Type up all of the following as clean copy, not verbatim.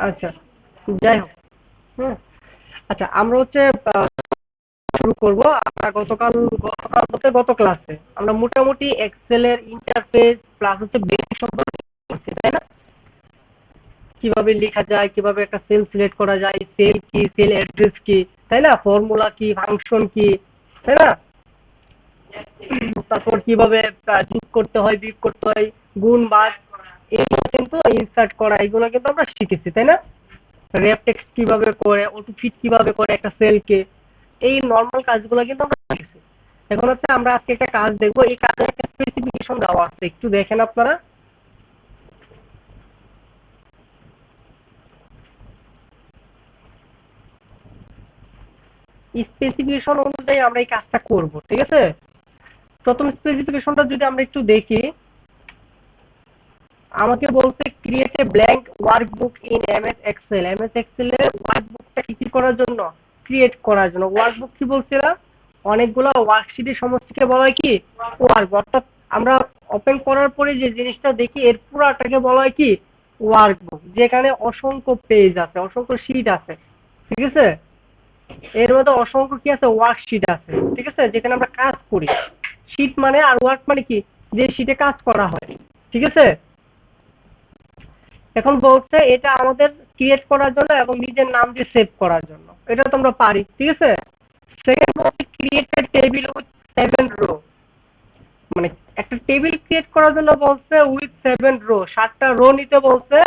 আচ্ছা, যাই হোক। হুম। আচ্ছা, আমরা হচ্ছে শুরু করব। আমরা গতকাল বলতে গত ক্লাসে আমরা মোটামুটি এক্সেলের ইন্টারফেস প্লাস হচ্ছে বেসিক সম্পর্কে করছি, তাই না? কিভাবে লেখা যায়, কিভাবে একটা সেল সিলেক্ট করা যায়, সেল কি, সেল অ্যাড্রেস কি, তাই না? ফর্মুলা কি, ফাংশন কি, তাই না? তারপর কিভাবে যোগ করতে হয়, বিয়োগ করতে হয়, গুণ ভাগ, এগুলো কিন্তু ইনসার্ট করা, এগুলো কিন্তু আমরা শিখেছি, তাই না? র্যাপ টেক্সট কিভাবে করে, অটো ফিট কিভাবে করে একটা সেলকে, এই নর্মাল কাজগুলো কিন্তু আমরা শিখেছি। এখন হচ্ছে আমরা আজকে একটা কাজ দেখবো, এই কাজের একটা স্পেসিফিকেশন দেওয়া আছে, একটু দেখেন আপনারা। স্পেসিফিকেশন অনুযায়ী আমরা এই কাজটা করব, ঠিক আছে? প্রথম স্পেসিফিকেশনটা যদি আমরা একটু দেখি, আমাকে বলছে create a blank workbook in MS Excel. MS Excel এর ওয়ার্কবুকটা কি করার জন্য? ক্রিয়েট করার জন্য। ওয়ার্কবুক কি বলছিলাম? অনেকগুলো ওয়ার্কশিটের সমষ্টিকে বলা হয় কি ওয়ার্ক, অর্থাৎ আমরা ওপেন করার পরে যে জিনিসটা দেখি এর পুরাটাকে বলা হয় কি ওয়ার্কবুক, যেখানে অসংখ্য পেজ আছে, অসংখ্য শীট আছে, ঠিক আছে? এর মধ্যে অসংখ্য কি আছে ওয়ার্কশিট আছে, ঠিক আছে, যেখানে আমরা কাজ করি। শীট মানে আর ওয়ার্ক মানে কি, যে শীটে কাজ করা হয়, ঠিক আছে? এখন বলছে এটা আমাদের ক্রিয়েট করার জন্য এবং নিজের নাম দিয়ে সেভ করার জন্য, এটা তো আমরা পারি, ঠিক আছে? সেকেন্ড বলছে create a table with 7 row, মানে একটা টেবিল ক্রিয়েট করার জন্য বলছে উইথ 7 রো, 7টা রো নিতে বলছে,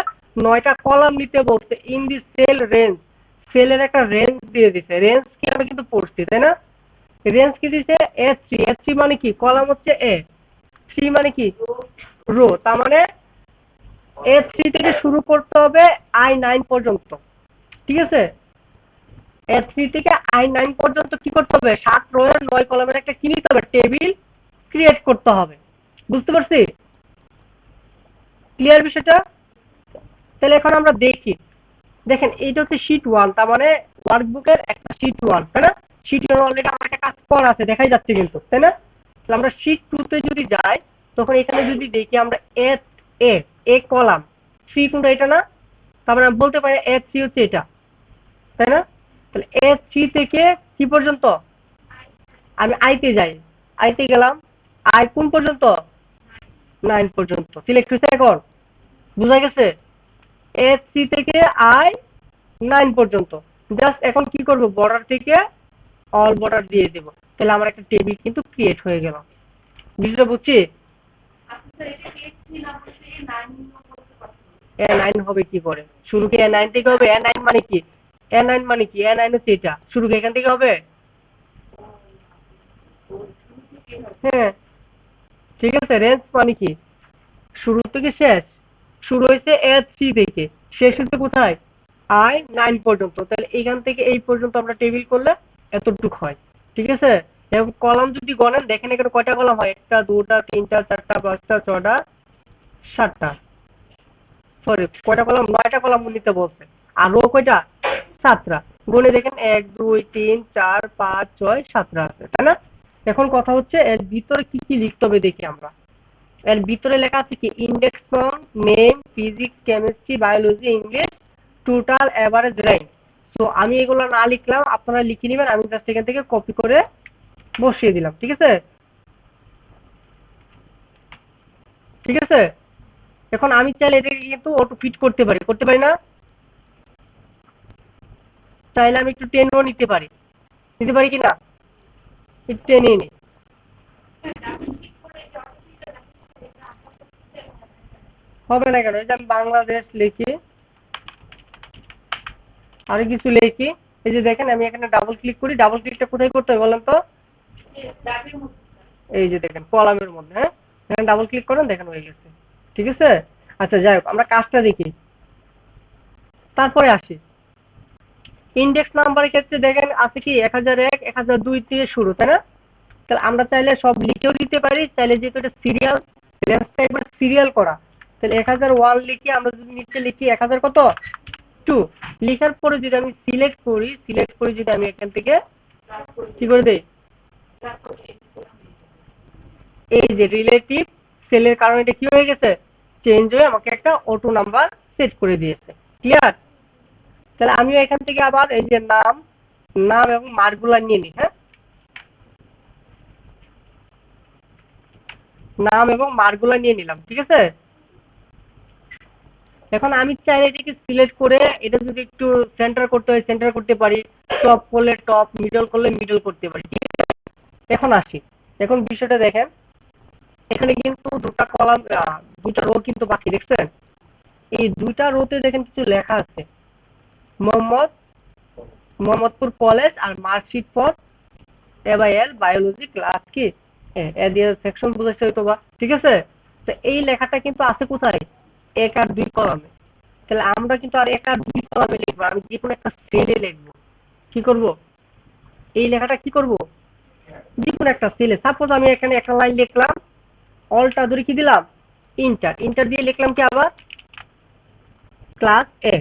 9টা কলাম নিতে বলছে ইন দি সেল রেঞ্জ। সেলের একটা রেঞ্জ দিয়ে দিছে, রেঞ্জ কি আমরা কিন্তু পড়ছি, তাই না? রেঞ্জ কি দিছে? এ3। এ3 মানে কি, কলাম হচ্ছে এ, থ্রি মানে কি রো, তার মানে এ3 থেকে শুরু করতে হবে I9 পর্যন্ত, ঠিক আছে? এ3 থেকে I9 পর্যন্ত কি করতে হবে? 7 রো এর 9 কলামের একটা কি নিতে হবে? টেবিল ক্রিয়েট করতে হবে। বুঝতে পারছি? ক্লিয়ার বিষয়টা? তাহলে এখন আমরা দেখি, দেখেন এইটা হচ্ছে শীট 1, তার মানে ওয়ার্কবুকের একটা শীট 1, তাই না? শীট 1 অলরেডি আমার একটা কাজ করা আছে, দেখাই যাচ্ছে কিন্তু, তাই না? তাহলে আমরা শীট 2 তে যদি যাই, তখন এখানে যদি দেখি আমরা এ এ এ কলাম, থ্রি কোনটা, এটা না? তারপরে আমি বলতে পারি এ3 হচ্ছে এটা, তাই না? তাহলে এ3 থেকে কি পর্যন্ত? আমি আইতে যাই, আইতে গেলাম, আই কোন পর্যন্ত? 9 পর্যন্ত সিলেক্ট হয়েছে। এখন বুঝা গেছে? এ3 থেকে I9 পর্যন্ত। জাস্ট এখন কি করব, বর্ডার থেকে অল বর্ডার দিয়ে দেব, তাহলে আমার একটা টেবিল কিন্তু ক্রিয়েট হয়ে গেল। বিষয়টা বুঝছি? এ9 হবে কি করে? শুরু কি এ9 থেকে হবে? এ9 মানে কি, এ9 মানে কি, এ9 হচ্ছে এটা, শুরু কি এখান থেকে হবে? হ্যাঁ, ঠিক আছে। রেঞ্জ মানে কি, শুরু থেকে শেষ। শুরু হয়েছে এ3 থেকে, শেষ হচ্ছে কোথায়? I9 পর্যন্ত। তাহলে এখান থেকে এই পর্যন্ত আমরা টেবিল করলে এতটুক হয়, ঠিক আছে? এবং কলাম যদি গণেন, দেখেন এখানে কয়টা কলাম হয়? একটা, দুটা, তিনটা, চারটা, পাঁচটা, ছটা, সাতটা, সরি কয়টা কলাম? 9টা কলাম নিতে বলছে। আর রো কয়টা? 7টা। গুণে দেখেন 1 2 3 4 5 6 7টা আছে, তাই না? এখন কথা হচ্ছে এর ভিতরে কি কি লিখতে হবে দেখি আমরা। এর ভিতরে লেখা আছে কি index from name, physics, chemistry, biology, English, total, average, rank. তো আমি এগুলো না লিখলাম, আপনারা লিখে নেবেন, আমি জাস্ট এখান থেকে কপি করে বসিয়ে দিলাম, ঠিক আছে? ঠিক আছে। এখন আমি চাইলে এটাকে কিন্তু অটো ফিট করতে পারি, করতে পারি না? চাইলে আমি একটু টেনও নিতে পারি, নিতে পারি কি না? একটু টেনে নিই। হবে না কেন? এই যে আমি বাংলাদেশ লিখি, আরো কিছু লিখি, এই যে দেখেন আমি এখানে ডাবল ক্লিক করি, ডাবল ক্লিকটা কোথায় করতে হবে বলেন তো? এই যে দেখেন কলামের মধ্যে, হ্যাঁ, এখানে ডাবল ক্লিক করেন, দেখেন হয়ে গেছে, ঠিক আছে? আচ্ছা, যাই হোক, আমরা কাজটা দেখি, তারপরে আসি। ইন্ডেক্স নাম্বারের ক্ষেত্রে দেখেন আছে কি 1001, 1002 দিয়ে শুরু, তাই না? তাহলে আমরা চাইলে সব লিখেও দিতে পারি, চাইলে যেহেতু এটা সিরিয়াল, রেঞ্জটা একবার সিরিয়াল করা, তাহলে 1001 লিখে আমরা যদি নিচে লিখি 1000 কত 2, লিখার পরে যদি আমি সিলেক্ট করি, সিলেক্ট করে যদি আমি এখান থেকে কি করে দেই, এই যে রিলেটিভ সেলের কারণে এটা কি হয়ে গেছে, চেঞ্জ হয়ে আমাকে একটা অটো নাম্বার সেট করে দিয়েছে। ক্লিয়ার? তাহলে আমিও এখান থেকে আবার এই যে নাম নাম এবং মার্কগুলা নিয়ে নিই। হ্যাঁ, নাম এবং মার্কগুলা নিয়ে নিলাম। ঠিক আছে? এখন আমি চাইলে এটাকে সিলেক্ট করে এটা যদি একটু সেন্টার করতে হয় সেন্টার করতে পারি, টপ করলে টপ, মিডল করলে মিডল করতে পারি। ঠিক আছে? এখন আসি, এখন বিষয়টা দেখেন, এখানে কিন্তু দুটা কলাম, দুটা রো কিন্তু বাকি, দেখছেন? এই দুইটা রোতে দেখেন কিছু লেখা আছে, মোহাম্মদ, মোহাম্মদপুর কলেজ আর marksheet for L biology class কি সেকশন বুঝেছে হয়তো বা। ঠিক আছে? তো এই লেখাটা কিন্তু আছে কোথায়? 1 আর 2 কলামে। তাহলে আমরা কিন্তু আর 1 আর 2 কলামে লিখবো, আমি যে কোনো একটা সেলে লিখবো। কি করব? এই লেখাটা কি করব? যে কোনো একটা সেলে, সাপোজ আমি এখানে একটা লাইন লিখলাম, অলটা ধরে কি দিলাম? ইন্টার, ইন্টার দিয়ে লিখলাম কি আবার ক্লাস এ।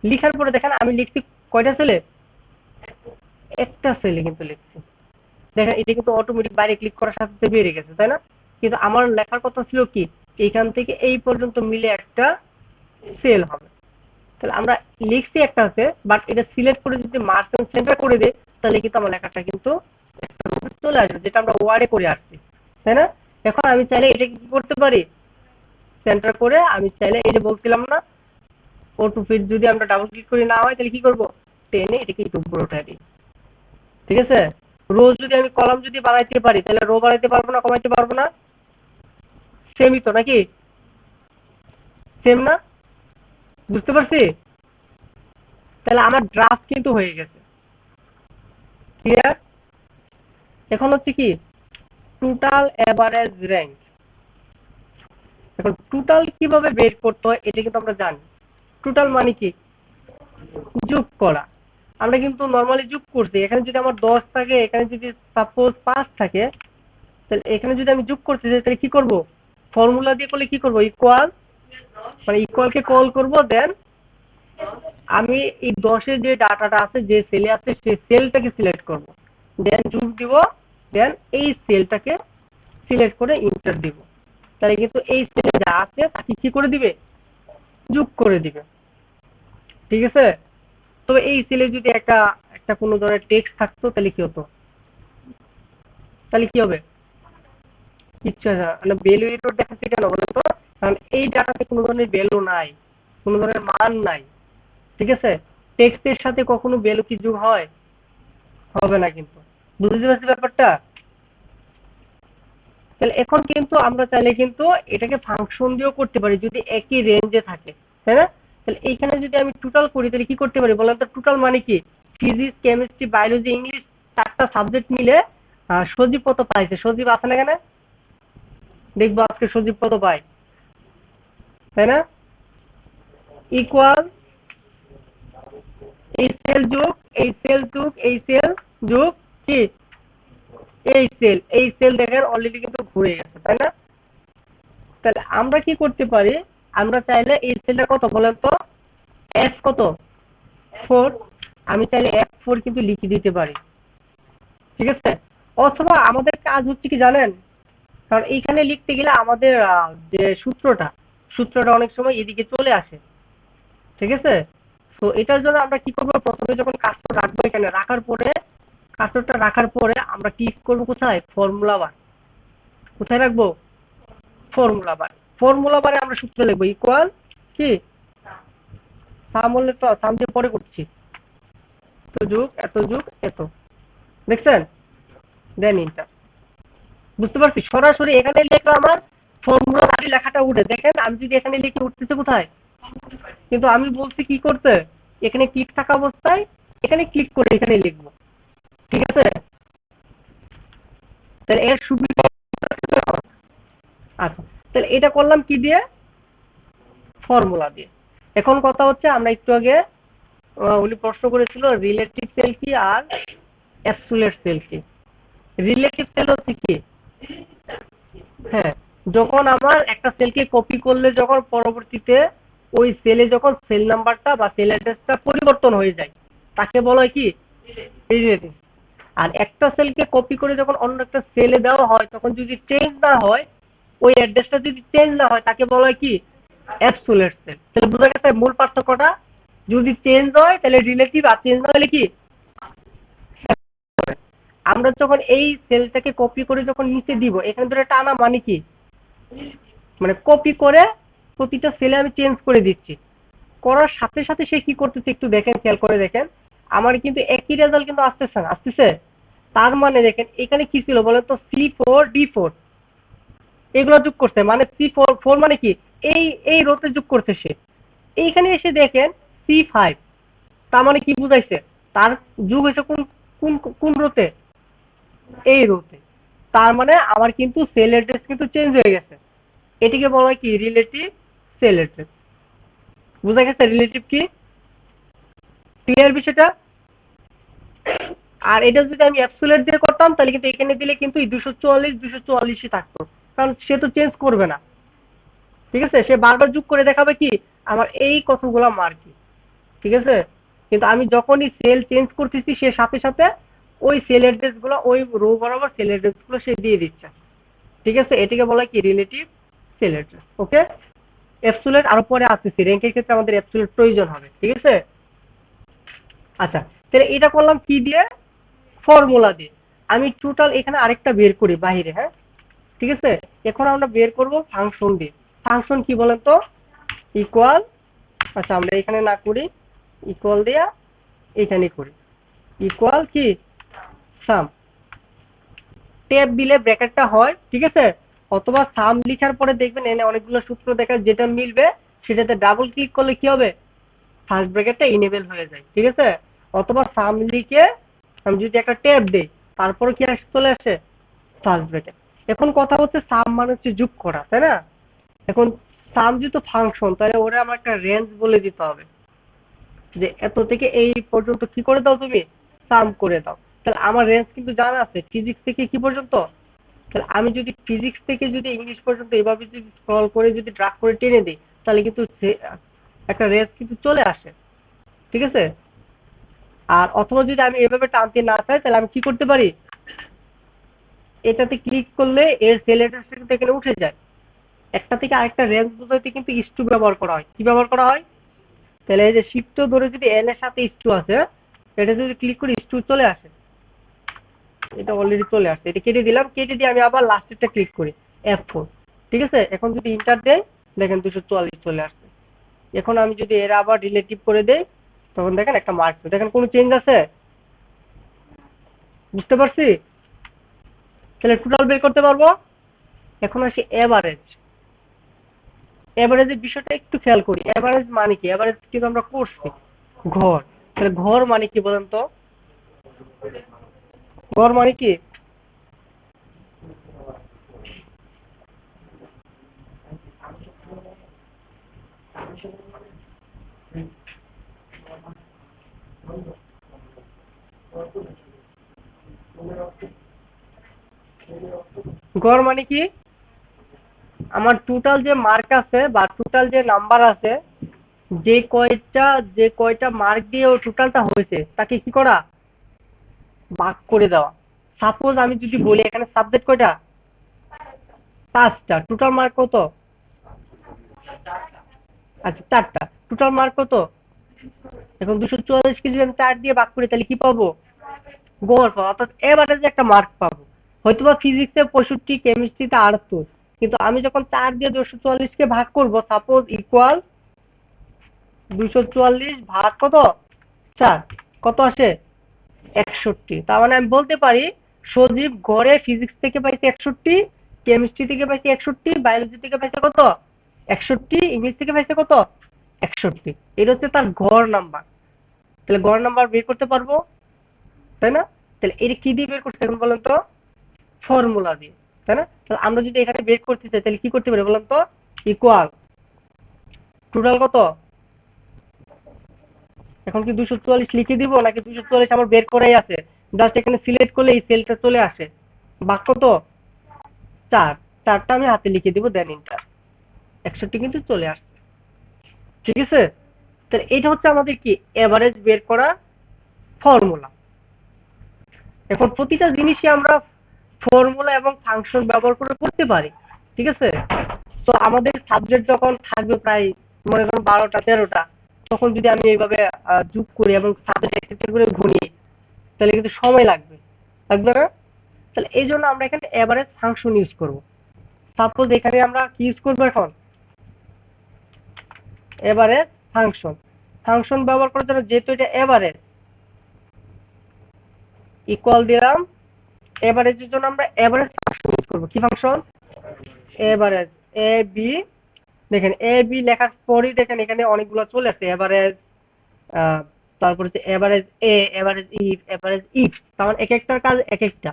লিখার পরে দেখেন আমি লিখছি কয়টা সেলে? একটা সেলে কিন্তু লিখছি। দেখেন এটা কিন্তু অটোমেটিক বাইরে ক্লিক করার সাথে সাথে বেরিয়ে গেছে, তাই না? কিন্তু আমার লেখার কথা ছিল কি, এইখান থেকে এই পর্যন্ত মিলে একটা সেল হবে। তাহলে আমরা লিখছি একটা আছে, বাট এটা সিলেক্ট করে যদি মার্ক সেন্টার করে দিই, তাহলে কিন্তু আমার লেখাটা কিন্তু চলে আসবে, যেটা আমরা ওয়ার্ডে করে আসছি, তাই না? এখন আমি চাইলে এটা কি করতে পারি, সেন্টার করে আমি চাইলে এই যে বলছিলাম না, ও টু ফিট যদি আমরা ডাবল ক্লিক করি না হয়, তাহলে কি করব, টেনে এটাকে একটু উপরে উঠাই দিই। ঠিক আছে? রো যদি আমি কলাম যদি বানাইতে পারি, তাহলে রো বানাইতে পারবো না, কমাইতে পারবো না? সেমই তো নাকি? সেম না? বুঝতে পারছি? তাহলে আমার ড্রাফট কিন্তু হয়ে গেছে। ক্লিয়ার? এখন হচ্ছে কি, টোটাল এভারেজ র্যাঙ্ক। এখন টোটাল কিভাবে বের করতে হয় এটা কিন্তু আমরা জানি। টোটাল মানে কি, যোগ করা। আমরা কিন্তু নর্মালি যোগ করছি, এখানে যদি আমার 10 থাকে, এখানে যদি সাপোজ 5 থাকে, তাহলে এখানে যদি আমি যোগ করতে চাই, তাহলে কি করব, ফর্মুলা দিয়ে করলে কি করব, ইকুয়াল, মানে ইকুয়ালকে কল করব, দেন আমি এই 10-এর যে ডাটাটা আছে, যে সেলে আছে, সেই সেলটাকে সিলেক্ট করব, দেন যোগ দিব, দেন এই সেলটাকে সিলেক্ট করে ইন্টার দিব। তাহলে কিন্তু এই সেলে যা আছে তাকে কি করে দিবে, যোগ করে দিবে। ঠিক আছে? তবে এই সেলে যদি একটা একটা কোনো ধরনের টেক্সট থাকতো, তাহলে কি হতো, তাহলে কি হবে, কিচ্ছু আসে না, মানে ভ্যালু এডিটর দেখাচ্ছে কেন বলেন তো? কারণ এই ডাটাতে কোনো ধরনের ভ্যালু নাই, কোনো ধরনের মান নাই। ঠিক আছে? টেক্সটের সাথে কখনো ভ্যালু কি যোগ হয়? হবে না কিন্তু। বুঝতে পারছি ব্যাপারটা? তাহলে এখন কিন্তু আমরা চাইলে কিন্তু এটাকে ফাংশন দিয়েও করতে পারি, যদি একই রেঞ্জে থাকে, তাই না? তাহলে এইখানে যদি আমি টোটাল করি, তাহলে কি করতে পারি বলেন তো? টোটাল মানে কি, ফিজিক্স, কেমিস্ট্রি, বায়োলজি, ইংলিশ, 4টা সাবজেক্ট মিলে সজীব কত পাইছে, সজীব আছে না এখানে? দেখবো আজকে সজীব কত পাই, তাই না? ইকুয়াল এই সেল যোগ এই সেল যোগ এই সেল যোগ কি এই সেল দেখেন অলরেডি কিন্তু ঘুরে গেছে, তাই না? তাহলে আমরা কি করতে পারি, আমরা চাইলে এই সেলটা কত বলেন তো, এফ কত, 4, আমি চাইলে F4 কিন্তু লিখে দিতে পারি। ঠিক আছে? অথবা আমাদের কাজ হচ্ছে কি জানেন, কারণ এইখানে লিখতে গেলে আমাদের যে সূত্রটা অনেক সময় এদিকে চলে আসে। ঠিক আছে? তো এটার জন্য আমরা কি করবো, প্রথমে যখন কার্সর রাখবো, এখানে কার্সরটা রাখার পরে আমরা ক্লিক করবো কোথায়, ফর্মুলা বার। কোথায় রাখবো, ফর্মুলা বার। ফর্মুলা বারে আমরা সূত্র লিখবো, ইকুয়াল কি, সাম হলে তো সাম দিয়ে পরে করছি, এত যুগ এত যুগ এত, দেখছেন? দেন ইন্টার। বুঝতে পারছি? সরাসরি এখানে লিখলে আমার ফর্মুলা বাড়ি লেখাটা উঠে, দেখেন আমি যদি এখানে লিখে উঠতেছে কোথায়, কিন্তু আমি বলছি কি করতে, এখানে ক্লিক থাকা অবস্থায় এখানে ক্লিক করে এখানে লিখবো। ঠিক আছে? তাহলে এর সুবিধা, আচ্ছা, তাহলে এটা করলাম কি দিয়ে, ফর্মুলা দিয়ে। এখন কথা হচ্ছে, আমরা একটু আগে উনি প্রশ্ন করেছিল রিলেটিভ সেল কি আর অ্যাবসোলিউট সেল কি। রিলেটিভ সেল হচ্ছে কি, হ্যাঁ, যখন আমার একটা সেলকে কপি করলে যখন পরবর্তীতে ওই সেলে যখন সেল নাম্বারটা বা সেল অ্যাড্রেসটা পরিবর্তন হয়ে যায়, তাকে বলা হয় কি, রিলেটিভ। আর একটা সেলকে কপি করে যখন অন্য একটা সেলে দেওয়া হয়, তখন যদি চেঞ্জ না হয়, ওই অ্যাড্রেসটা যদি চেঞ্জ না হয়, তাকে বলা হয় কি, অ্যাবসোলিউট সেল। তাহলে বোঝা গেছে মূল পার্থক্যটা, যদি চেঞ্জ হয় তাহলে রিলেটিভ, আর চেঞ্জ না হলে কি। আমরা যখন এই সেলটাকে কপি করে যখন নিচে দিব, এখানে ধরে টানা মানে কি, মানে কপি করে প্রতিটা সেলে আমি চেঞ্জ করে দিচ্ছি। করার সাথে সাথে সে কি করতেছে একটু দেখেন, খেয়াল করে দেখেন, আমার কিন্তু একই রেজাল্ট কিন্তু আসতেছে না, আসতেছে। তার মানে দেখেন এখানে কি ছিল বলেন তো, C4D4 এগুলো যোগ করছে, মানে C4 মানে কি, এই এই রোতে যোগ করছে সে। এইখানে এসে দেখেন C5, তার মানে কি বুঝাইছে, তার যোগ হয়েছে কোন কোন কোন রোতে, এই রোতে। তার মানে আমার কিন্তু সেল অ্যাড্রেস কিন্তু চেঞ্জ হয়ে গেছে। এটিকে বলা হয় কি, রিলেটিভ সেল অ্যাড্রেস। বুঝা গেছে রিলেটিভ কি, ক্লিয়ার বিষয়টা। আর এটা যদি আমি অ্যাবসোলিউট দিয়ে করতাম তাহলে কিন্তু এখানে দিলে কিন্তু 244 থাকতো, কারণ সে তো চেঞ্জ করবে না। ঠিক আছে, সে বারবার যোগ করে দেখাবে কি, আমার এই কতগুলা মার্কই। ঠিক আছে, কিন্তু আমি যখনই সেল চেঞ্জ করতেছি সে সাথে সাথে ওই সেল অ্যাড্রেস গুলো, ওই রো বরাবর সেল অ্যাড্রেস গুলো সে দিয়ে দিচ্ছে। ঠিক আছে, এটাকে বলা হয় কি, রিলেটিভ সেল অ্যাড্রেস। ওকে, অ্যাবসোলিউট আরো পরে আসতেছি, র্যাঙ্কের ক্ষেত্রে আমাদের অ্যাবসোলিউট প্রয়োজন হবে। ঠিক আছে, আচ্ছা, তাহলে এটা করলাম কি দিয়ে, ফর্মুলা দিয়ে। আমি টোটাল এখানে আরেকটা বের করি বাইরে, হ্যাঁ। ঠিক আছে, এখন আমরা বের করব ফাংশন দিয়ে। ফাংশন কি বলেন তো, ইকুয়াল, আচ্ছা আমরা এখানে না করি, ইকুয়াল দিয়া এখানে করি, ইকুয়াল কি, সাম। ট্যাব দিলে ব্র্যাকেটটা হয়, ঠিক আছে, অথবা সাম লিখার পরে দেখবেন এনে অনেকগুলো সূত্র দেখা, যেটা মিলবে সেটাতে ডাবল ক্লিক করলে কি হবে, ফার্স্ট ব্র্যাকেটটা ইনেবল হয়ে যায়। ঠিক আছে, অথবা সাম লিখে আমি যদি একটা ট্যাব দেই, তারপরে কি চলে আসে, ফার্স্ট ব্র্যাকেট। এখন কথা হচ্ছে সাম মানে হচ্ছে যোগ করা, তাই না। এখন সাম যেহেতু ফাংশন, তাহলে ওরা আমার একটা রেঞ্জ বলে দিতে হবে, যে এত থেকে এই পর্যন্ত কি করে দাও তুমি, সাম করে দাও। তাহলে আমার রেঞ্জ কিন্তু জানা আছে, ফিজিক্স থেকে কি পর্যন্ত। তাহলে আমি যদি ফিজিক্স থেকে যদি ইংলিশ পর্যন্ত এভাবে যদি স্ক্রল করে যদি ড্রাগ করে টেনে দিই, তাহলে কিন্তু একটা রেঞ্জ কিন্তু চলে আসে। ঠিক আছে, আর অথবা যদি আমি এভাবে টানতে না চাই, তাহলে আমি কি করতে পারি, এটাতে ক্লিক করলে এর সেল অ্যাড্রেসটা কিন্তু এখানে উঠে যায়। একটা থেকে আরেকটা রেঞ্জ বোঝাইতে কিন্তু ইস্টু ব্যবহার করা হয়। কি ব্যবহার করা হয়, তাহলে এই যে শিফট ধরে যদি এল এর সাথে ইস্টু আছে, এটা যদি ক্লিক করি ইস্টু চলে আসে। এটা অলরেডি চলে আসছে, এটা কেটে দিলাম, কেটে দিয়ে আমি আবার লাস্টেরটা ক্লিক করি, F4। ঠিক আছে, এখন যদি ইন্টার দেই, দেখেন 244 চলে আসছে। এখন আমি যদি এর আবার রিলেটিভ করে দেই, তখন দেখেন একটা মার্ক, দেখেন কোনো চেঞ্জ আছে, বুঝতে পারছি। তাহলে টোটাল বের করতে পারবো। এখন আসি এভারেজ। এভারেজের বিষয়টা একটু খেয়াল করি, এভারেজ মানে কি, এভারেজ কিন্তু আমরা করছি ঘর। তাহলে ঘর মানে কি বলেন তো, ঘর মানে কি, ঘর মানে কি, আমার টোটাল যে মার্ক আছে বা টোটাল যে নাম্বার আছে, যে কয়টা যে কয়টা মার্ক দিয়ে ও টোটালটা হয়েছে তাকে কি করা, ভাগ করে দেওয়া। সাপোজ আমি যদি বলি এখানে সাবজেক্ট কয়টা, 5টা, টোটাল মার্ক কত, আচ্ছা 4টা, টোটাল মার্ক কত। এখন 244 কে যদি আমি 4 দিয়ে ভাগ করি তাহলে কি পাবো, গড় পাবো, অর্থাৎ এভারেজ একটা মার্ক পাবো। হয়তোবা ফিজিক্সে 65, কেমিস্ট্রিতে 78, কিন্তু আমি যখন 4 দিয়ে 244 কে ভাগ করব, সাপোজ ইকুয়াল 244 ভাগ কত, 4, কত আসে, 61। তার মানে আমি বলতে পারি সজীব গড়ে ফিজিক্স থেকে পাইছে 61, কেমিস্ট্রি থেকে পাইছে 61, বায়োলজি থেকে পাইছে কত, 61, ইংলিশ থেকে পাইছে কত, 61। এটা হচ্ছে তার গড় নাম্বার। তাহলে গড় নাম্বার বের করতে পারবো, তাই না। তাহলে এটা কি দিয়ে বের করতে এখন বলেন তো, ফর্মুলা দিয়ে, তাই না। তাহলে আমরা যদি এখানে বের করতে চাই তাহলে কি করতে পারি বলেন তো, ইকুয়াল টোটাল কত, এখন কি 244 লিখে দিব, নাকি 244 আমার বের করাই আছে, জাস্ট এখানে সিলেক্ট করলে এই সেলটা চলে আসে, বাক কত, 4, 4টা আমি হাতে লিখে দিব, দেন ইন্টার, 61 কিন্তু চলে আসছে। ঠিক আছে, তাহলে এটা হচ্ছে আমাদের কি, এভারেজ বের করা ফর্মুলা। এখন প্রতিটা জিনিসই আমরা ফর্মুলা এবং ফাংশন ব্যবহার করে করতে পারি। ঠিক আছে, তো আমাদের সাবজেক্ট যখন থাকবে প্রায় মনে করেন 12টা 13টা, তখন যদি আমি এইভাবে যোগ করি এবং সাবজেক্ট একটা করে গুনি, তাহলে কিন্তু সময় লাগবে, লাগবে না? তাহলে এই জন্য আমরা এখানে এভারেজ ফাংশন ইউজ করব। সাপোজ এখানে আমরা কি ইউজ করবো এখন, এভারেজ ফাংশন। ফাংশন ব্যবহার করার জন্য যেহেতু এটা এভারেজ, ইকুয়াল দিলাম, এভারেজের জন্য আমরা এভারেজ ফাংশন ইউজ করবো। কি ফাংশন? এভারেজ। এ বি, দেখেন এ বি লেখার পরই দেখেন এখানে অনেকগুলো চলে আসছে, এভারেজ, তারপর হচ্ছে average A, average if, average if. তার মানে এক একটার কাজ এক একটা,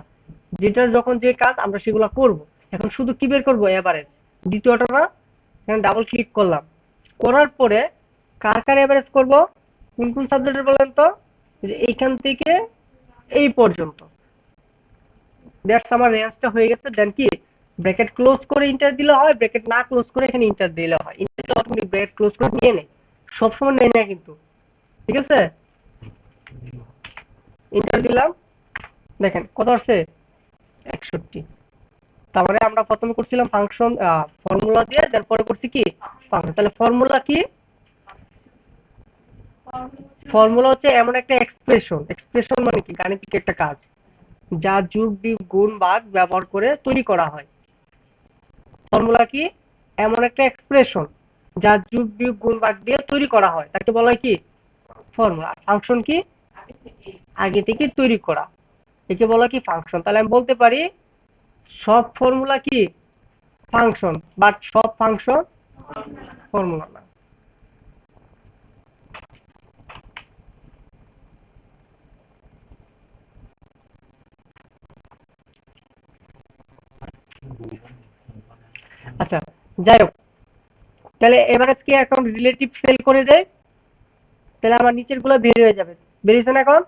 যেটার যখন যে কাজ আমরা সেগুলো করব। এখন শুধু কি বের করবো? এভারেজ। দ্বিতীয়টা না, এখানে ডাবল ক্লিক করলাম, করার পরে কার কার এভারেজ করব? কোন কোন সাবজেক্টের বলেন তো? যে এইখান থেকে এই পর্যন্ত। দ্যাটস আমার রেঞ্জটা হয়ে গেছে। দেন কি ব্র্যাকেট ক্লোজ করে ইন্টার দিলে হয়, ব্র্যাকেট না ক্লোজ করে এখানে ইন্টার দিলে হয়। ইন্টার অটোমেটিক ব্র্যাকেট ক্লোজ করে নিয়ে নেয়, সবসময় নেয় না কিন্তু, ঠিক আছে? ইন্টার দিলাম, দেখেন কত আসছে? 61। তারপরে আমরা প্রথমে করছিলাম ফাংশন, ফর্মুলা দিয়ে, তারপরে করছি কি ফাংশন। তাহলে ফর্মুলা কি? ফর্মুলা হচ্ছে এমন একটা এক্সপ্রেশন। এক্সপ্রেশন মানে কি? গাণিতিক একটা কাজ, যা যোগ বিয়োগ গুণ ভাগ ব্যবহার করে তৈরি করা হয়। ফর্মুলা কি? এমন একটা এক্সপ্রেশন যা যোগ বিয়োগ গুণ ভাগ দিয়ে তৈরি করা হয়, তাকে বলা হয় কি? ফর্মুলা। ফাংশন কি? আগে থেকে তৈরি করা, একে বলা কি? ফাংশন। তাহলে আমি বলতে পারি সব ফর্মুলা কি? ফাংশন, বাট সব ফাংশন ফর্মুলা না। আচ্ছা, যাই হোক, তাহলে এভারেজ কি এখন রিলেটিভ সেল করে দেয়, তাহলে আমার নিচের গুলো বের হয়ে যাবে। বেরিয়েছে না? এখন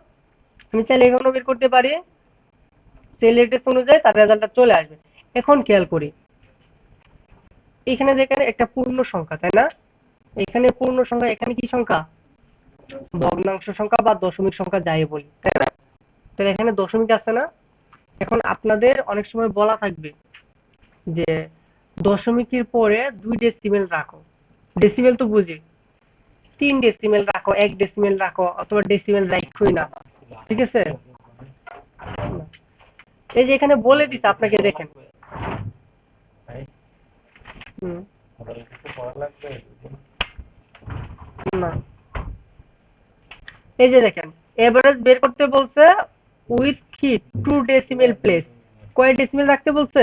আমি চাইলে এখানেও বের করতে পারি, সেল রেটেক্স অনুযায়ী তার রেজাল্টটা চলে আসবে। এখন খেয়াল করি, এখানে দেখেন একটা পূর্ণ সংখ্যা, তাই না? এখানে পূর্ণ সংখ্যা, এখানে কি সংখ্যা? ভগ্নাংশ সংখ্যা বা দশমিক সংখ্যা যাই বলি, তাই না? তাহলে এখানে দশমিক আছে না? এখন আপনাদের অনেক সময় বলা থাকবে যে দশমিকের পরে 2 ডেসিমেল রাখো। ডেসিমেল তো বুঝি, 3 ডেসিমেল রাখো, 1 ডেসিমেল রাখো, অথবা ডেসিমেল রাখোই না, ঠিক আছে? এই যে এখানে বলে দিছে আপনাকে, দেখেন। না, এই যে দেখেন এভারেজ বের করতে বলছে উইথ কি 2 ডেসিমেল প্লেস। কয় ডেসিমেল রাখতে বলছে?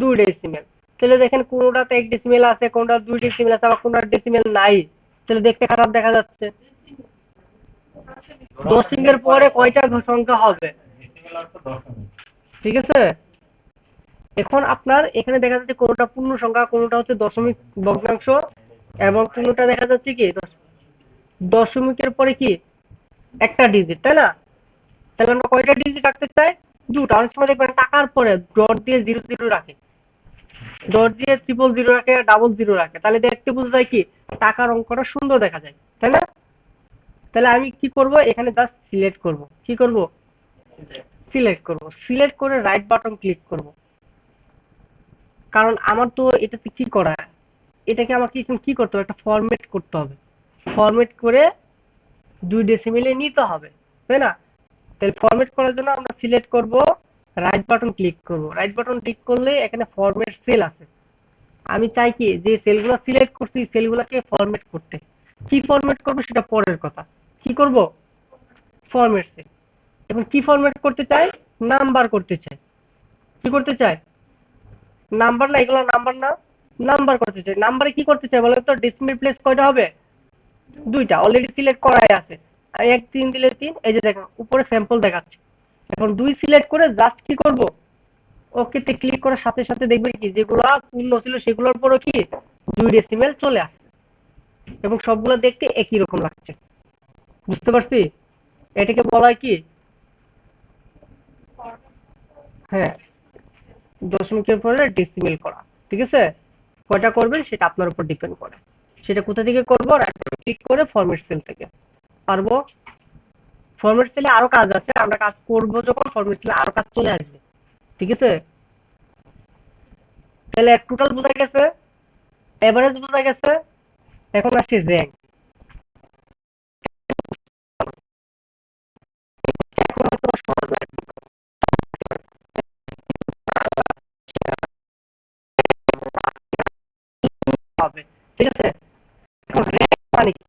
2 ডেসিমেল। তাহলে দেখেন কোনটাতে 1 ডেসিমেল আছে, কোনটা 2 ডেসিমেল আছে, আবার কোনটা ডেসিমেল নাই। তাহলে দেখতে খারাপ দেখা যাচ্ছে। দশমিকের পরে কয়টা সংখ্যা হবে? ঠিক আছে? এখন আপনার এখানে দেখা যাচ্ছে কোনটা পূর্ণ সংখ্যা, কোনটা হচ্ছে দশমিক ভগ্নাংশ, এবং কোনটা দেখা যাচ্ছে কি দশমিকের পরে কি একটা ডিজিট, তাই না? তাহলে আমরা কয়টা ডিজিট রাখতে চাই? দুটো। অনেক সময় দেখবেন টাকার পরে ডট দিয়ে 00 রাখে, ডট দিয়ে 000 রাখে, 00 রাখে, তাহলে দেখতে বোঝা যায় কি টাকার অঙ্কটা সুন্দর দেখা যায়, তাই না? তাহলে আমি কি করব, এখানে জাস্ট সিলেক্ট করব। কি করব? সিলেক্ট করব। সিলেক্ট করে রাইট বাটন ক্লিক করব। কারণ আমার তো এটাতে কি করা, এটাকে আমাকে এখন কি করতে হবে? একটা ফরম্যাট করতে হবে। ফরম্যাট করে 2 ডেসিমেলে নিতে হবে, তাই না? তাহলে ফরম্যাট করার জন্য আমরা সিলেক্ট করব, রাইট বাটন ক্লিক করব। রাইট বাটন ক্লিক করলে এখানে ফরম্যাট সেল আছে। আমি চাই কি যে সেলগুলো সিলেক্ট করছি সেলগুলোকে ফরম্যাট করতে। কি ফরম্যাট করব সেটা পরের কথা। কি করব? Format sell. এবং কি ফরম্যাট করতে চাই? নাম্বার করতে চাই। কি করতে চাই? নাম্বার না, এগুলো নাম্বার না, নাম্বার করতে চাই। নাম্বারে কি করতে চাই বলেন তো? ডেসিমেল প্লেস কয়টা হবে? 2টা অলরেডি সিলেক্ট করাই আছে। 1 3 দিলে 3, এই যে দেখেন উপরে স্যাম্পল দেখাচ্ছে। এখন 2 সিলেক্ট করে জাস্ট কি করব? ওকেতে ক্লিক করার সাথে সাথে দেখবেন কি যেগুলো পূর্ণ ছিল সেগুলোর পরও কি 2 ডেসিমেল চলে আসছে, এবং সবগুলো দেখতে একই রকম লাগছে। বুঝতে পারছি? এটাকে বলা হয় কি? হ্যাঁ, দশমিকের পরে ডেসিমেল করা। ঠিক আছে? কয়টা করবেন সেটা আপনার উপর ডিপেন্ড করে। সেটা কোথা থেকে করব? রাইট ক্লিক করে ফরম্যাট সেল থেকে। পারবো? ফরম্যাট সেলে আরো কাজ আছে, আমরা কাজ করব যখন ফরম্যাট সেলে আরো কাজ চলে আসবে। ঠিক আছে? তাহলে টোটাল বোঝা গেছে? এভারেজ বোঝা গেছে। এখন আসি র্যাঙ্ক। এখন হয়তো সহজ হবে, ঠিক আছে। এখন র্যাঙ্ক মানে কি?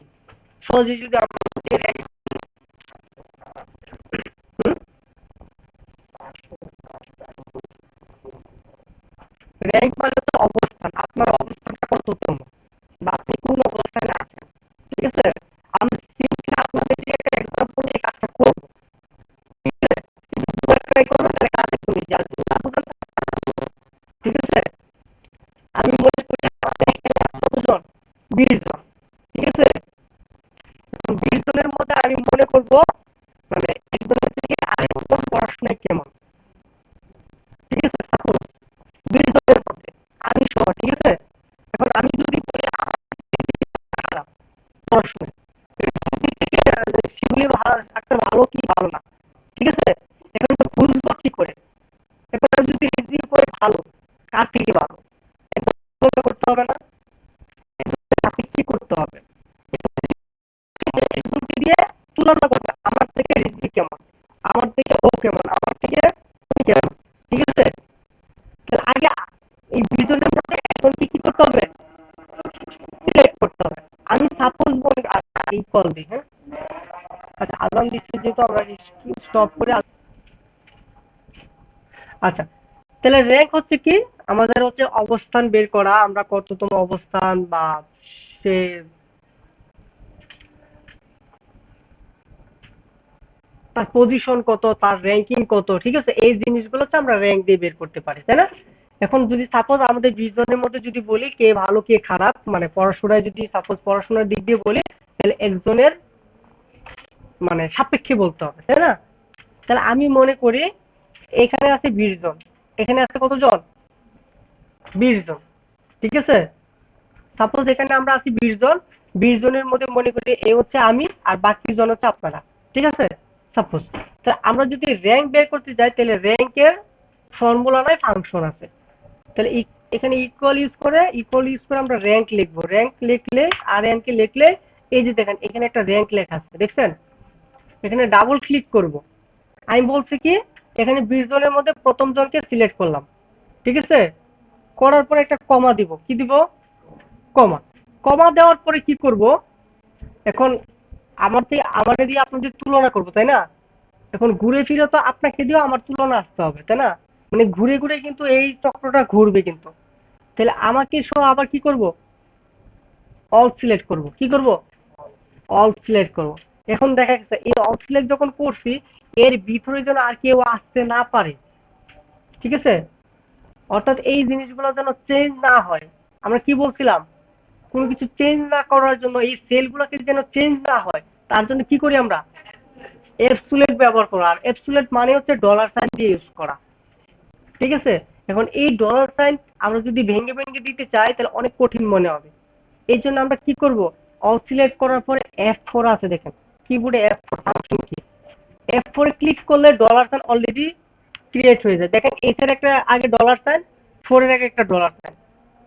সহজে যদি আমরা র্যাঙ্ক মানে হচ্ছে অবস্থান, আপনার অবস্থানটা কততম বা আপনি কোন অবস্থানে আছেন, ঠিক আছে। আমি সিম্পলি আপনাদেরকে একটা এক্সাম্পল দিয়ে কাজটা করবো, ঠিক আছে। কিন্তু দুবার ট্রাই করবেন তাহলে কাজে কমে যাবে, না বুঝেন, ঠিক আছে। আমি মনে করি আমাদের এখানে কতজন, 20 জন, ঠিক আছে। 20 জনের মধ্যে আমি মনে করবো মানে একজনের থেকে আরেকজন পড়াশোনায় কেমন, ঠিক আছে। সাপোজ 20 জনের মধ্যে আমি সহ, ঠিক আছে। এখন আমি যদি বলি আমার খারাপ পড়াশোনায়, সেগুলি একটা ভালো কি ভালো না, ঠিক আছে। এখন তো বুঝবো কি করে? এখন আমি যদি রিভিউ করে ভালো, কার থেকে ভালো এটা তুলনা করতে হবে না? আপনি কি করতে হবে? দুটি দিয়ে তুলনা করবে, আমার থেকে রিভিউ কেমন, আমার থেকে ও কেমন, আমার থেকে তুমি কেমন, ঠিক আছে। তাহলে আগে এই দুজনের মধ্যে একজনকে কি করতে হবে? সিলেক্ট করতে হবে। আমি সাপোজ বলি এই কল দিই, হ্যাঁ। আচ্ছা, আজান দিচ্ছে যেহেতু আমরা স্টপ করে আচ্ছা, তাহলে র‍্যাঙ্ক হচ্ছে কি? আমাদের হচ্ছে অবস্থান বের করা, আমরা কততম অবস্থান বা সে তার পজিশন কত, তার র‍্যাঙ্কিং কত, ঠিক আছে। এই জিনিসগুলো হচ্ছে আমরা র‍্যাঙ্ক দিয়ে বের করতে পারি, তাই না? এখন যদি সাপোজ আমাদের 20 জনের মধ্যে যদি বলি কে ভালো কে খারাপ, মানে পড়াশোনায় যদি সাপোজ পড়াশোনার দিক দিয়ে বলি, তাহলে একজনের মানে সাপেক্ষে বলতে হবে, তাই না? তাহলে আমি মনে করি এখানে আছে 20 জন, এখানে আছে কতজন? 20 জন, ঠিক আছে। সাপোজ এখানে আমরা আছি 20 জন, 20 জনের মধ্যে মনে করি এ হচ্ছে আমি আর বাকি জন হচ্ছে আপনারা, ঠিক আছে। সাপোজ আমরা যদি র্যাঙ্ক বের করতে যাই তাহলে র্যাঙ্কের ফর্মুলা নয়, ফাংশন আছে। তাহলে এখানে ইকুয়াল ইউজ করে আমরা র্যাঙ্ক লিখবো, র্যাঙ্ক লিখলে আর র্যাঙ্কে লিখলে এই যে দেখেন এখানে একটা র্যাঙ্ক লেখা আছে, দেখছেন। এখানে ডাবল ক্লিক করব, আমি বলছি কি এখানে 20 জনের মধ্যে প্রথম জনকে সিলেক্ট করলাম, ঠিক আছে। করার পরে একটা কমা দিব, কি দিব? কমা। কমা দেওয়ার পরে কি করব? এখন আমাদের দিয়ে আপনাদের তুলনা করব, তাই না? এখন ঘুরে ফিরে তো আপনাকে দিয়েও আমার তুলনা আসতে হবে, তাই না? মানে ঘুরে ঘুরে কিন্তু এই চক্রটা ঘুরবে কিন্তু। তাহলে আমাকে সহ আবার কি করব? অল সিলেক্ট করব, কি করব? অল সিলেক্ট করব। এখন দেখা গেছে এই অল সিলেক্ট যখন করছি, এর ভিতরে যেন আর কেউ আসতে না পারে, ঠিক আছে। অর্থাৎ এই জিনিসগুলো যেন চেঞ্জ না হয়। আমরা কি বলছিলাম? কোনো কিছু চেঞ্জ না করার জন্য, এই সেলগুলোকে যেন চেঞ্জ না হয়, তার জন্য কি করি আমরা? অ্যাবসুলেট ব্যবহার করা। আর অ্যাবসুলেট মানে হচ্ছে ডলার সাইন দিয়ে ইউজ করা, ঠিক আছে। এখন এই ডলার সাইন আমরা যদি ভেঙে ভেঙে দিতে চাই তাহলে অনেক কঠিন মনে হবে। এই জন্য আমরা কি করব? অল সিলেক্ট করার পরে F4 আছে দেখেন, কিবোর্ডে F4 ফাংশন কি, F4 এ ক্লিক করলে ডলার সাইন অলরেডি ক্রিয়েট হয়ে যায়। দেখেন এর একটা আগে ডলার সাইন, 4 এর আগে একটা ডলার সাইন,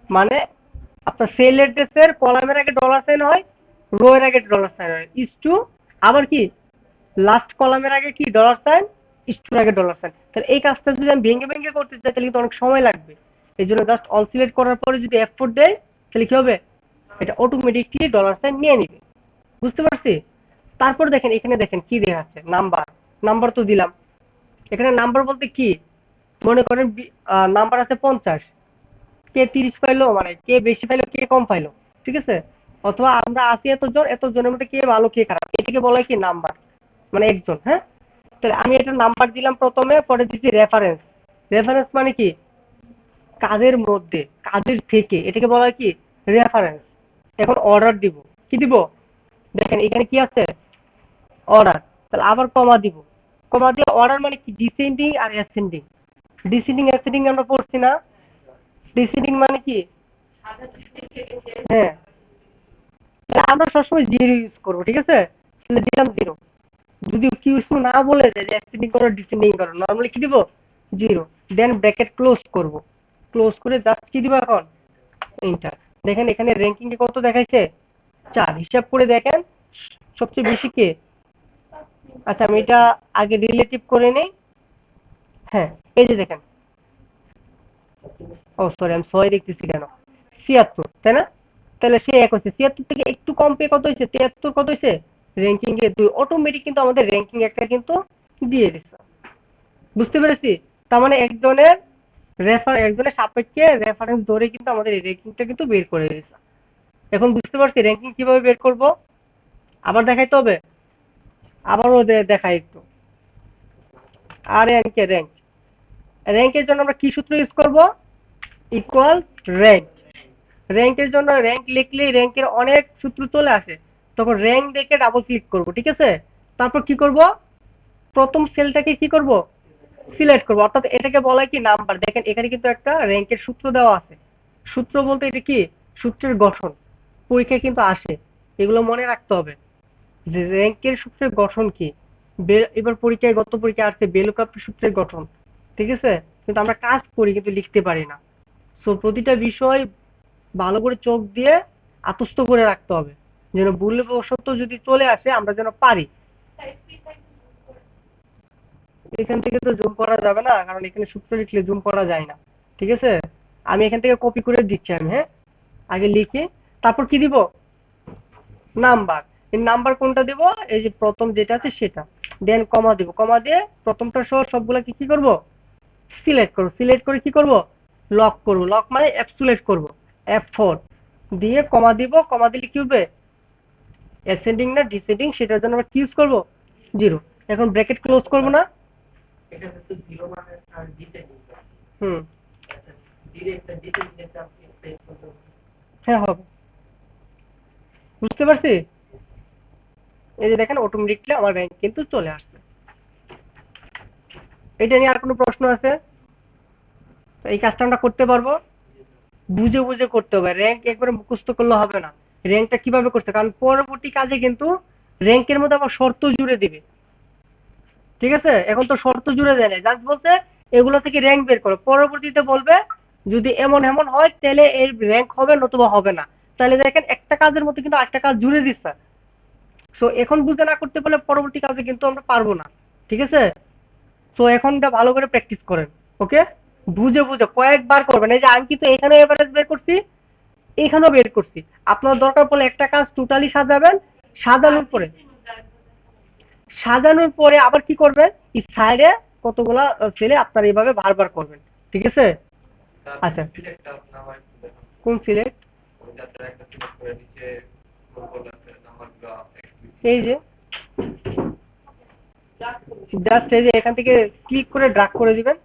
মানে আপনার সেল অ্যাড্রেসের কলামের আগে ডলার সাইন হয়, রো এর আগে ডলার সাইন হয়, ইস টু। আবার কি লাস্ট কলামের আগে কি ডলার সাইন, ইস টুর আগে ডলার সাইন। তাহলে এই কাজটা যদি আমি ভেঙে ভেঙে করতে চাই তাহলে কিন্তু অনেক সময় লাগবে। এই জন্য জাস্ট অল সিলেক্ট করার পরে যদি F4 দেয় তাহলে কি হবে? এটা অটোমেটিকলি ডলার সাইন নিয়ে নিবে। বুঝতে পারছি? তারপর দেখেন এখানে দেখেন কি দেখাচ্ছে, নাম্বার। নাম্বার তো দিলাম। এখানে নাম্বার বলতে কি? মনে করেন নাম্বার আছে 50, কে 30 পাইলো, মানে কে বেশি পাইলো কে কম পাইলো, ঠিক আছে। অথবা আমরা আছি এতজন, এতজনের মধ্যে কে ভালো কে খারাপ, এটাকে বলা হয় কি নাম্বার, মানে একজন, হ্যাঁ। তাহলে আমি এটা নাম্বার দিলাম প্রথমে, পরে দিচ্ছি রেফারেন্স। রেফারেন্স মানে কি? কাজের মধ্যে, কাজের থেকে, এটাকে বলা হয় কি? রেফারেন্স। এখন অর্ডার দিব, কি দিব? দেখেন এখানে কি আছে? অর্ডার। তাহলে আবার কমা দিব, কমা দিয়ে অর্ডার মানে কি? ডিসেন্ডিং আর অ্যাসেন্ডিং। ডিসেন্ডিং অ্যাসেন্ডিং আমরা পড়ছি না? ডিসেন্ডিং মানে কি? হ্যাঁ, তাহলে আমরা সবসময় জিরো ইউজ করবো, ঠিক আছে। তাহলে দিলাম জিরো। যদি কিছু না বলে যে অ্যাসেন্ডিং করো ডিসেন্ডিং করো, নর্মালি কি দিব? জিরো। দেন ব্র্যাকেট ক্লোজ করব, ক্লোজ করে জাস্ট কি দিব এখন? এন্টার। দেখেন এখানে র্যাঙ্কিং এ কত দেখাইছে, 4। হিসাব করে দেখেন সবচেয়ে বেশি কে। আচ্ছা আমি এটা আগে রিলেটিভ করে নেই। হ্যাঁ, এই যে দেখেন, ও সরি আমি 6 দেখতেছি কেন, 76, তাই না? তাহলে সে 1 হচ্ছে, 76 থেকে একটু কম পেয়ে কত হয়েছে, 73 কত হয়েছে, র্যাঙ্কিং এ 2। অটোমেটিক কিন্তু আমাদের র্যাঙ্কিং একটা কিন্তু দিয়ে দিচ্ছে। বুঝতে পেরেছি? তার মানে একজনের সাপেক্ষে রেফারেন্স ধরে কিন্তু আমাদের এই র্যাঙ্কিংটা কিন্তু বের করে দিচ্ছে। এখন বুঝতে পারছি র্যাঙ্কিং কিভাবে বের করব। আবার দেখাইতে হবে, আবারও দেখাই একটু। আর র্যাঙ্ক, র্যাঙ্কের জন্য আমরা কি সূত্র ইউজ করব, ইকুয়াল র্যাঙ্ক। র্যাঙ্কের জন্য র্যাঙ্ক লিখলেই র্যাঙ্কের অনেক সূত্র চলে আসে, তখন র্যাঙ্ক দেখে ডাবল ক্লিক করব, ঠিক আছে? তারপর কি করব, প্রথম সেলটাকে কি করব, সিলেক্ট করব, অর্থাৎ এটাকে বলা হয় কি নাম্বার। দেখেন এখানে কিন্তু একটা র্যাঙ্কের সূত্র দেওয়া আছে। সূত্র বলতে এটা কি, সূত্রের গঠন, পরীক্ষায় কিন্তু আসে, এগুলো মনে রাখতে হবে যে র্যাঙ্কের সূত্রের গঠন কি। এবার পরীক্ষায়, গত পরীক্ষায় আসছে বেলুকাপ সূত্রের গঠন, ঠিক আছে? কিন্তু আমরা কাজ করি কিন্তু লিখতে পারি না। সো প্রতিটা বিষয় ভালো করে চোখ দিয়ে আত্মস্থ করে রাখতে হবে, যেন ভুলবশত যদি চলে আসে আমরা যেন পারি। এখান থেকে তো জুম করা যাবে না, কারণ এখানে সূত্র লিখলে জুম করা যায় না, ঠিক আছে? আমি এখান থেকে কপি করে দিচ্ছি আমি, হ্যাঁ, আগে লিখি, তারপর কি দিব, নাম্বার। এই নাম্বার কোনটা দেব, এই যে প্রথম যেটা আছে সেটা, দেন কমা দিব, কমা দিয়ে প্রথমটা সহ সবগুলাকে কি করব, সিলেক্ট করব, সিলেক্ট করে কি করব, লক করব, লক মানে অ্যাবসুলেট করব, F4 দিয়ে কমা দিব, কমা দিলে কি হবে, অ্যাসেন্ডিং না ডিসেন্ডিং সেটার জন্য আমরা কি ইউজ করব, 0। এখন ব্র্যাকেট ক্লোজ করব না, এটা হচ্ছে 0 মানে আর ডিসেন্ডিং। হুম, ডিরেক্ট ডিসেন্ডিং এর আপনি প্রেস করতে হবে। হ্যাঁ হবে, বুঝতে পারছি? এই যে দেখেন অটোমেটিকলি আমার র্যাঙ্ক কিন্তু চলে আসছে। এটা নিয়ে আর কোনো প্রশ্ন আছে? এই কাজটা আমরা করতে পারবো, বুঝে বুঝে করতে হবে, র্যাঙ্ক একবারে মুখস্থ করলে হবে না। র্যাঙ্কটা কিভাবে করতে, কারণ পরবর্তী কাজে কিন্তু র্যাঙ্কের মধ্যে আবার শর্ত জুড়ে দিবে, ঠিক আছে? এখন তো শর্ত জুড়ে দেয় না, জাস্ট বলছে এগুলো থেকে র্যাঙ্ক বের করো, পরবর্তীতে বলবে যদি এমন এমন হয় তাহলে এই র্যাঙ্ক হবে নতুবা হবে না। তাহলে দেখেন একটা কাজের মধ্যে কিন্তু আরেকটা কাজ জুড়ে দিচ্ছে। সো এখন বুঝে না করতে পারলে পরবর্তী কাজে কিন্তু আমরা পারবো না, ঠিক আছে? সো এখন এটা ভালো করে প্র্যাকটিস করেন, ওকে? বুঝে বুঝে কয়েকবার করবেন। এই যে আমি কিন্তু এখানে এভারেজ বের করছি, এখানেও বের করছি। আপনার দরকার পড়লে একটা কাজ টোটালি সাজাবেন, সাজানোর পরে আবার কি করবেন, এই সাইডে কতগুলা ছেলে আপনার এইভাবে বারবার করবেন, ঠিক আছে? আচ্ছা, সিলেক্টটা নাম্বার একটু দেখুন। কোন সিলেক্ট, ওইটাতে একটা সিলেক্ট করে নিচে রোল আছে নাম্বারগুলো এই যে জাস্ট এই যে এখান থেকে ক্লিক করে ড্রাগ করে দিবেন।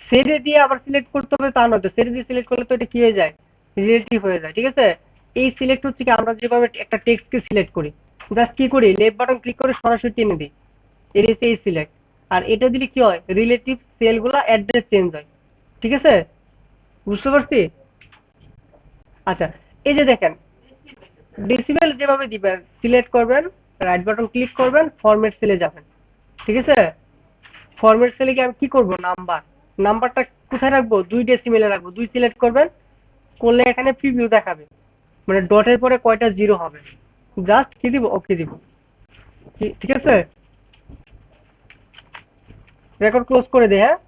সেটে দিয়ে আবার সিলেক্ট করতে হবে তা নয় তো, সেটে দিয়ে সিলেক্ট করলে তো এটা কি হয়ে যায়, রিলেটিভ হয়ে যায়, ঠিক আছে? এই সিলেক্ট হচ্ছে কি, আমরা যেভাবে একটা টেক্সটকে সিলেক্ট করি, জাস্ট কি করি, লেফট বাটন ক্লিক করে সরাসরি টেনে দিই, এর এসে এই সিলেক্ট। আর এটা দিলে কি হয়, রিলেটিভ সেলগুলো অ্যাড্রেস চেঞ্জ হয়, ঠিক আছে? বুঝতে পারছি? আচ্ছা, এই যে দেখেন ডেসিমেল যেভাবে দিবেন, সিলেক্ট করবেন, রাইট বাটন ক্লিক করবেন, ফরম্যাট সেলে যাবেন, ঠিক আছে? ফরম্যাট সেলে গিয়ে আমি কি করব, নাম্বার, নাম্বারটা কোথায় রাখবো, 2 ডেসিমেলে রাখবো, 2 সিলেক্ট করবেন, করলে এখানে প্রিভিউ দেখাবে, মানে ডটের পরে কয়টা জিরো হবে, জাস্ট কি দিব, ওকে দিব, ঠিক আছে? রেকর্ড ক্লোজ করে দে, হ্যাঁ।